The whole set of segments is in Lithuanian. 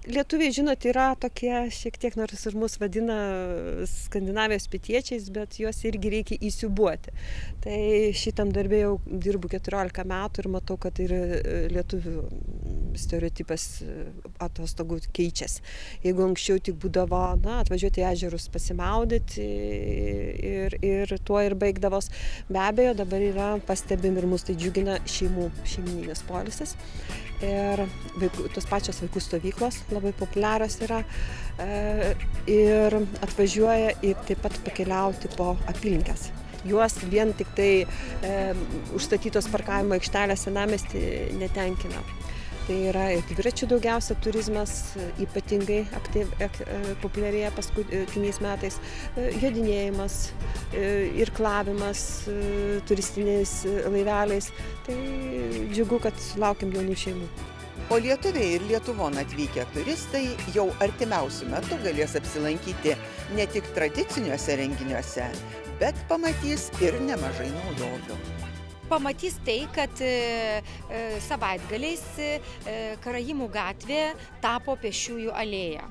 lietuviai, žinot, yra tokie šiek tiek, nors ir mus vadina Skandinavijos pietiečiais, bet juos irgi reikia įsiūbuoti. Tai šitam darbė jau dirbu 14 metų ir matau, kad ir lietuvių stereotipas atostogų keičiasi. Jeigu anksčiau tik būdavo, atvažiuoti į ežerus pasimaudyti ir tuo ir baigdavos, be abejo, dabar yra pastebim ir mus tai džiugina šeimyninis poilsis. Ir tos pačios vaikų stovyklos labai populiarios yra ir atvažiuoja ir taip pat pakeliauti po apylinkes. Juos vien tik tai užstatytos parkavimo aikštelės senamiesty netenkina. Tai yra ir dviračių daugiausia turizmas, ypatingai populiarėja paskutiniais metais, jodinėjimas, irklavimas turistiniais laiveliais. Tai džiugu, kad laukiam jaunų šeimų. O lietuviai ir Lietuvon atvykę turistai jau artimiausiu metu galės apsilankyti ne tik tradiciniuose renginiuose, bet pamatys ir nemažai naujovių. Pamatys tai, kad savaitgaliais Karaimų gatvė tapo pėsčiųjų alėja.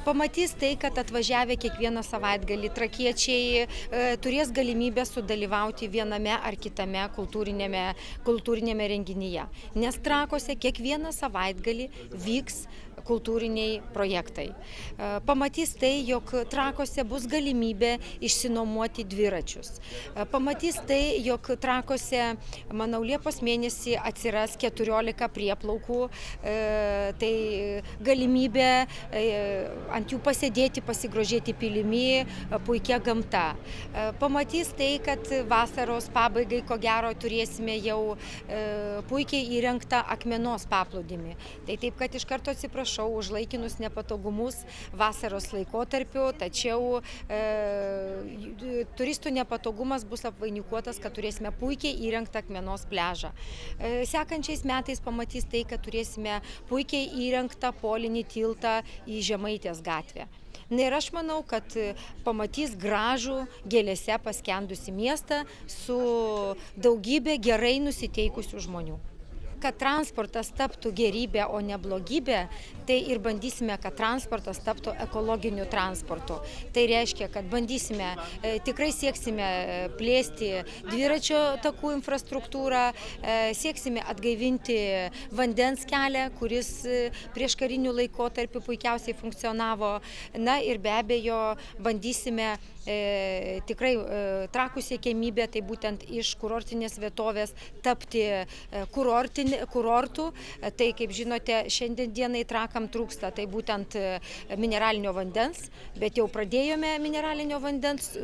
Pamatys tai, kad atvažiavę kiekvieną savaitgalį trakiečiai turės galimybę sudalyvauti viename ar kitame kultūrinėme renginyje. Nes Trakuose kiekvieną savaitgalį vyks kultūriniai projektai. Pamatys tai, jog Trakuose bus galimybė išsinuomoti dviračius. Pamatys tai, jog Trakuose, manau, Liepos mėnesį atsiras 14 prieplaukų, tai galimybė ant jų pasėdėti, pasigrožėti pilimi, puikia gamta. Pamatys tai, kad vasaros pabaigai, ko gero, turėsime jau puikiai įrengtą akmenos paplūdimį. Tai taip, kad iš karto atsiprašau už laikinus nepatogumus vasaros laikotarpiu, tačiau turistų nepatogumas bus apvainikuotas, kad turėsime puikiai įrengtą akmenos pliažą. Sekančiais metais pamatys tai, kad turėsime puikiai įrengtą polinį tiltą į Žemaitės gatvę. Ir aš manau, kad pamatys gražų gėlėse paskendusi miestą su daugybė gerai nusiteikusių žmonių. Kad transportas taptų gerybė, o ne blogybė, tai ir bandysime, kad transportas taptų ekologiniu transportu. Tai reiškia, kad bandysime, tikrai sieksime plėsti dviračio takų infrastruktūrą, sieksime atgaivinti vandens kelią, kuris prieš karinių laikotarpių puikiausiai funkcionavo. Ir be abejo bandysime tikrai Trakų siekiamybė, tai būtent iš kurortinės vietovės tapti kurortų. Tai, kaip žinote, šiandien dienai Trakam trūksta, tai būtent mineralinio vandens, bet jau pradėjome mineralinio vandens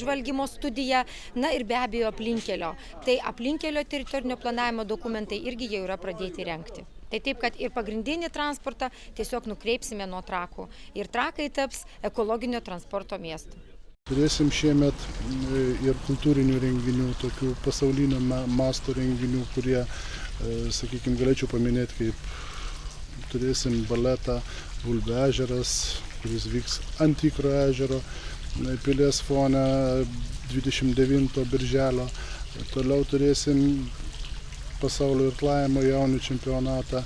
žvalgymo studiją, ir be abejo aplinkelio. Tai aplinkelio teritorinio planavimo dokumentai irgi jau yra pradėti rengti. Tai taip, kad ir pagrindinį transportą tiesiog nukreipsime nuo Trakų. Ir Trakai taps ekologinio transporto miestu. Turėsim šiemet ir kultūrinių renginių, tokių pasaulinio masto renginių, kurie, sakykime, galėčiau paminėti, kaip turėsim baletą Gulbių ežeras, kuris vyks ant tikro ežero, pilies fone 29 birželio. Toliau turėsim pasaulio irklavimo jaunių čempionatą,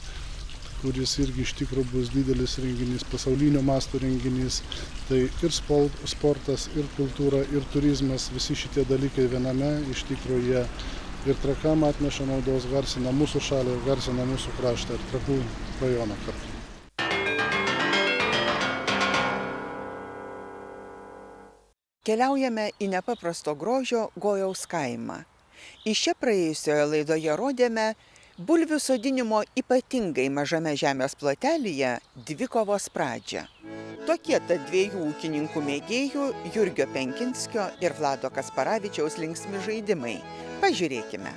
kuris irgi iš tikrųjų bus didelis renginys, pasaulinio masto renginys. Tai ir sportas, ir kultūra, ir turizmas, visi šitie dalykai viename, iš tikrųjų jie ir Trakam atneša naudos, garsina mūsų šalį, garsina mūsų kraštą ir Trakų rajoną kartu. Keliaujame į nepaprasto grožio Gojaus kaimą. Iš čia praėjusioje laidoje rodėme bulvių sodinimo ypatingai mažame žemės plotelyje dvikovos pradžią. Tokie tad dviejų ūkininkų mėgėjų Jurgio Penkinskio ir Vlado Kasparavičiaus linksmi žaidimai. Pažiūrėkime.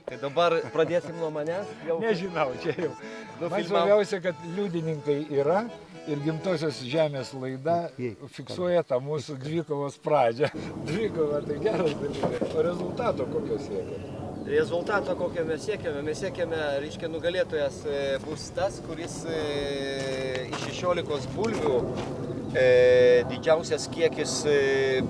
Tai dabar pradėsim nuo manęs. Nežinau, čia jau. Man svarbiausia, kad liudininkai yra ir Gimtosios žemės laida fiksuoja tą mūsų dvikovos pradžią. Dvikova tai geras dalykas. O rezultato kokio siekiame? Rezultato kokio mes siekiame? Mes siekiame, reiškia, nugalėtojas bus tas, kuris iš 16 bulvių didžiausias kiekis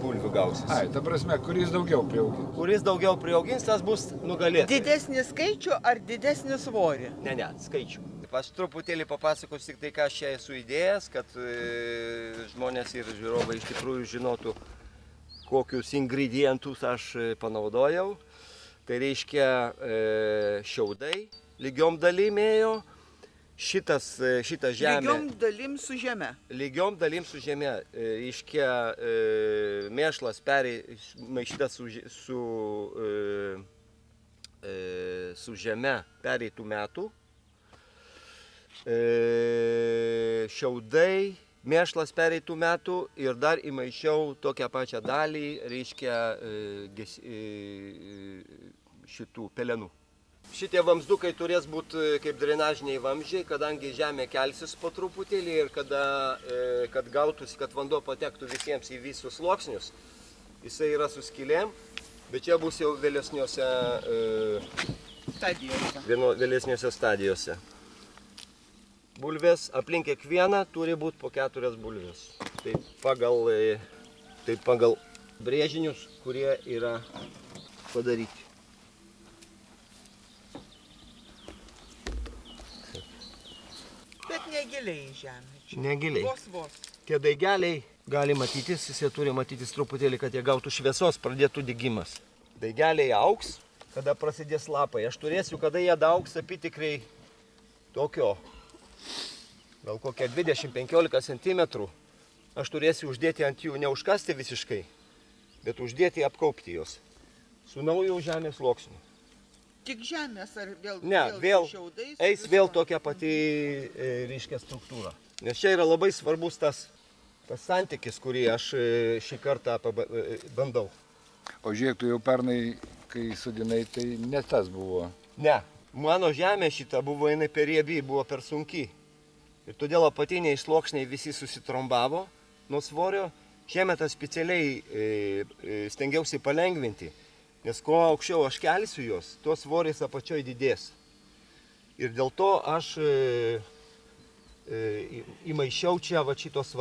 bulvių gausis. Ta prasme, kuris daugiau prieaugins? Kuris daugiau prieaugins, tas bus nugalėtojas. Didesnį skaičių ar didesnį svorį? Ne, skaičių. Aš truputėlį papasakosiu tik tai, ką aš čia esu įdėjęs, kad žmonės ir žiūrovai iš tikrųjų žinotų, kokius ingredientus aš panaudojau. Tai reiškia šiaudai lygiom dalim ėjo, šita žemė. Lygiom dalim su žeme. Lygiom dalim su žeme. Reiškia mėšlas maišytas su žeme pereitų metų. Šiaudai, mėšlas pereitų metų ir dar įmaišiau tokią pačią dalį, reiškia šitų pelenų. Šitie vamzdukai turės būti kaip drenažiniai vamzdžiai, kadangi žemė kelsis po truputėlį ir kad gautųsi, kad vanduo patektų visiems į visus sluoksnius. Jisai yra su skylėm, bet čia bus jau vėlesniuose stadijose. Bulvės aplink kiekvieną turi būti po 4 bulvės. Tai pagal brėžinius, kurie yra padaryti. Bet negiliai į žemę. Negiliai. Vos. Tie daigeliai gali matytis, jie turi matytis truputėlį, kad jie gautų šviesos, pradėtų dygimas. Daigeliai augs, kada prasidės lapai. Aš turėsiu, kada jie augs apytikriai tokio, gal kokie 20-15 cm. Aš turėsiu uždėti ant jų, neužkasti visiškai, bet uždėti apkaupti juos su nauju žemės sluoksniu. Tik žemės ar vėl? Ne, vėl eis vėl tokia pati ryškia struktūra. Nes čia yra labai svarbus tas santykis, kurį aš šį kartą bandau. O žiūrėk, tu jau pernai, kai sodinai, tai ne tas buvo. Ne, mano žemė šita buvo, jinai per riebi, buvo per sunki. Ir todėl apatiniai sluoksniai visi susitrombavo nuo svorio. Šiemet aš specialiai stengiausi palengvinti. Nes kuo aukščiau aš kelsiu juos, tuo svoris apačioj didės. Ir dėl to aš įmaišiau čia šitos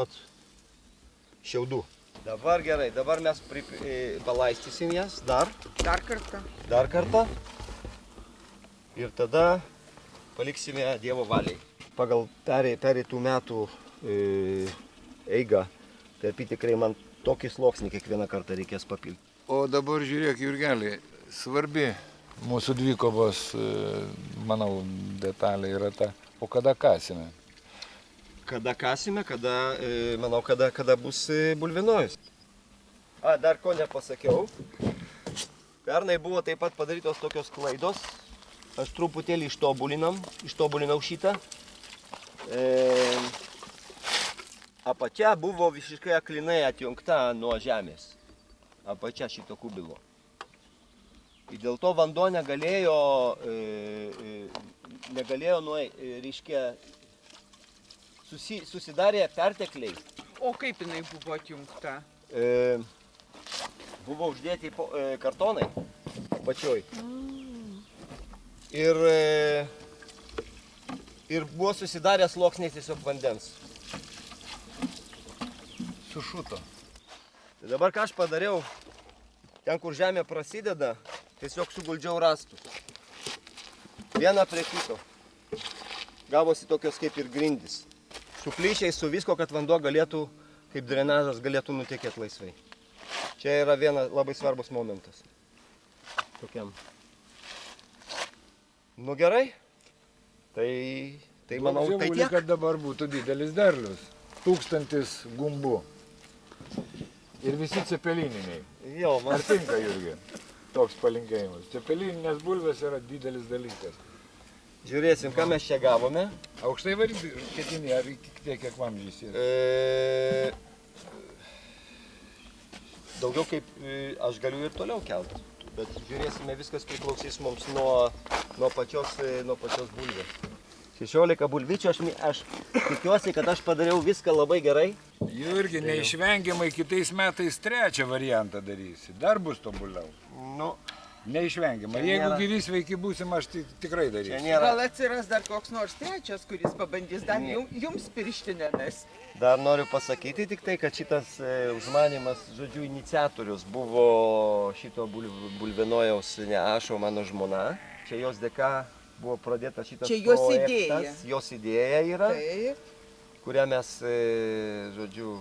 šiaudų. Dabar gerai, dabar mes palaistysim jas dar. Dar kartą. Ir tada paliksime Dievo valiai. Pagal pereitų metų eigą, tai apytikrai man tokį sluoksnį kiekvieną kartą reikės papilti. O dabar žiūrėk, Jurgeli, svarbi mūsų dvikovos, manau, detalė yra ta, o kada kasime? Kada kasime, kada bus bulvinojus. Dar ko nepasakiau. Pernai buvo taip pat padarytos tokios klaidos. Aš truputėlį ištobulinau šitą. Apačia buvo visiškai aklinai atjungta nuo žemės. Apačia šito kubilo. Ir dėl to vanduo negalėjo susidarė pertekliai. O kaip jinai buvo atjungta? Buvo uždėti kartonai apačioj. Ir buvo susidarę sluoksniai tiesiog vandens. Sušuto. Tai dabar ką aš padariau, ten kur žemė prasideda, tiesiog suguldžiau rąstus. Vieną prie kito. Gavosi tokios kaip ir grindys. Su plyšiais, su visko, kad vanduo galėtų, kaip drenažas, galėtų nutekėti laisvai. Čia yra vienas labai svarbus momentas. Tokiam. Nu gerai, tai manau, tai tiek. Kad dabar būtų didelis derlius. 1000 gumbų. Ir visi cepelininiai. Jo, man Ar tinka, Jurgi, toks palinkėjimas? Cepelininės bulvės yra didelis dalykas. Žiūrėsim, ką mes čia gavome. Aukštai varyti ketini, ar tiek, kiek vamzdžiais yra? Daugiau kaip aš galiu ir toliau kelti. Bet žiūrėsime, viskas priklausys mums nuo pačios bulvės. 16 bulvyčių, aš tikiuosi, kad aš padariau viską labai gerai. Jurgi, neišvengiamai kitais metais 3 variantą darysi. Dar bus tobuliau. Nu, neišvengiamai. Jeigu gyvi sveiki būsim, aš tikrai darysiu. Gal atsiras dar koks nors trečias, kuris pabandys dar jums pirštinėmis. Dar noriu pasakyti tik tai, kad šitas užmanimas, žodžiu, iniciatorius buvo šito bulvinojaus ne aš, o mano žmona. Čia jos dėka buvo pradėtas šitas Čia jos projektas. idėja. Jos idėja yra, Taip. kurią mes, žodžiu,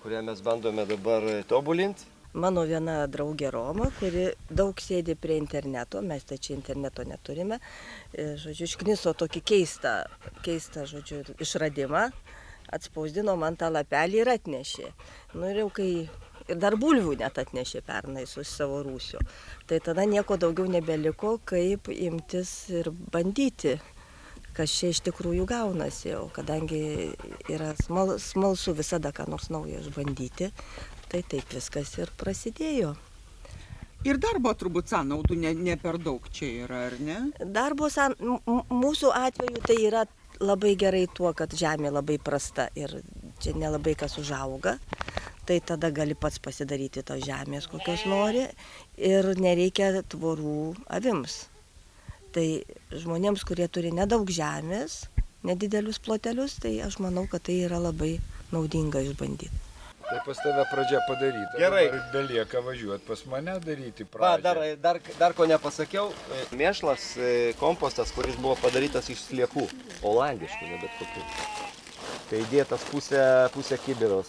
kurią mes bandome dabar tobulinti. Mano viena draugė Roma, kuri daug sėdi prie interneto, mes tai čia interneto neturime, žodžiu, iškniso tokį keistą, žodžiu, išradimą, atspausdino man tą lapelį ir atnešė. Nu ir jau kai, ir dar bulvių net atnešė pernai su savo rūsiu. Tai tada nieko daugiau nebeliko, kaip imtis ir bandyti, kas čia iš tikrųjų gaunasi. O kadangi yra smalsu visada ką nors naujo išbandyti, tai taip viskas ir prasidėjo. Ir darbo turbūt sąnaudų ne per daug čia yra, ar ne? Darbo mūsų atveju tai yra labai gerai tuo, kad žemė labai prasta ir čia nelabai kas užauga. Tai tada gali pats pasidaryti tos žemės, kokios nori, ir nereikia tvorų avims. Tai žmonėms, kurie turi nedaug žemės, nedidelius plotelius, tai aš manau, kad tai yra labai naudinga išbandyti. Tai pas tave pradžia padaryta. Gerai. Dabar belieka važiuoti pas mane daryti Va, pradžią. dar ko nepasakiau, mėšlas, kompostas, kuris buvo padarytas iš sliekų, olandiškų, ne bet kokių. Tai įdėtas pusę kibiro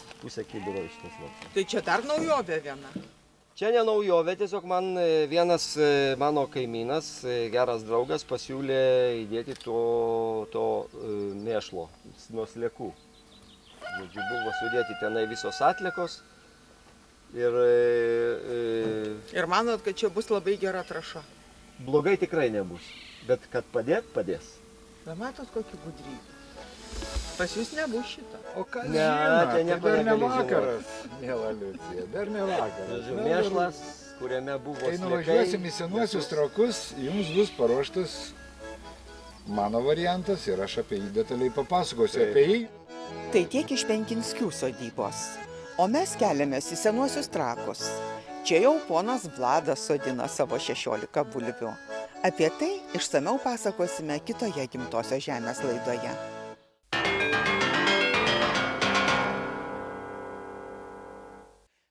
iš tos vos. Tai čia dar naujovė viena. Čia ne naujovė, tiesiog man vienas mano kaimynas, geras draugas, pasiūlė įdėti to mėšlo nuo sliekų. Žodžiu, buvo sudėti tenai visos atliekos Ir manot, kad čia bus labai gera trąša. blogai tikrai nebus, bet kad padės. Bet matot, kokį gudrybę. Pas jūs nebus šito. O ką Ne, žino, čia tai nieko dar ne negali vakaras, miela Liucija, dar ne vakaras. Mėšlas, kuriame buvo Kai sliekai. nuvažiuosim į senuosius trakus, jums bus paruoštas mano variantas ir aš apie jį detaliai papasakosiu. Taip. Apie jį. Tai tiek iš Penkinskių sodybos. O mes keliamės į senuosius trakus. Čia jau ponas Vladas sodina savo 16 bulvių. Apie tai išsamiau pasakosime kitoje Gimtosios žemės laidoje.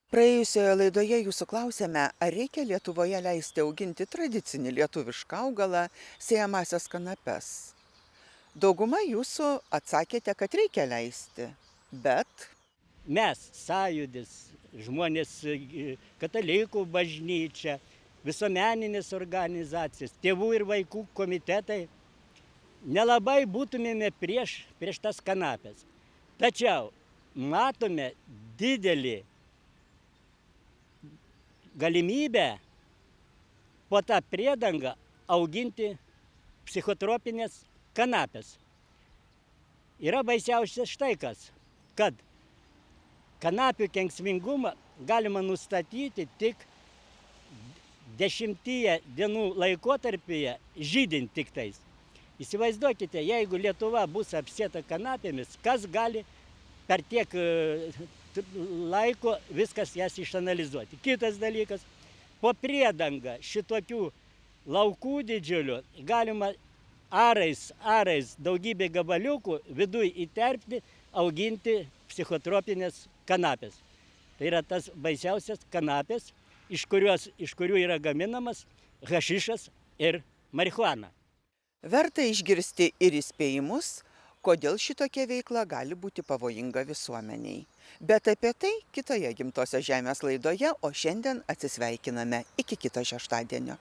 Praėjusioje laidoje jūsų klausėme, ar reikia Lietuvoje leisti auginti tradicinį lietuvišką augalą sėjamasias kanapes. Dauguma jūsų atsakėte, kad reikia leisti, bet mes, sąjūdis, žmonės, katalikų bažnyčia, visuomeninės organizacijas, tėvų ir vaikų komitetai, nelabai būtumėme prieš tas kanapes. Tačiau matome didelį galimybę po tą priedangą auginti psichotropinės kanapes. Yra baisiausias štai kas, kad kanapių kenksmingumą galima nustatyti tik 10 dienų laikotarpyje žydint tik tais. Įsivaizduokite, jeigu Lietuva bus apsėta kanapėmis, kas gali per tiek laiko viskas jas išanalizuoti. Kitas dalykas, po priedangą šitokių laukų didžiulių galima arais daugybė gabaliukų viduj įterpti, auginti psichotropinės kanapės. Tai yra tas baisiausias kanapės, iš kurių yra gaminamas hašišas ir marihuana. verta išgirsti ir įspėjimus, kodėl šitokia veikla gali būti pavojinga visuomeniai. Bet apie tai kitoje Gimtosios žemės laidoje, o šiandien atsisveikiname iki kito šeštadienio.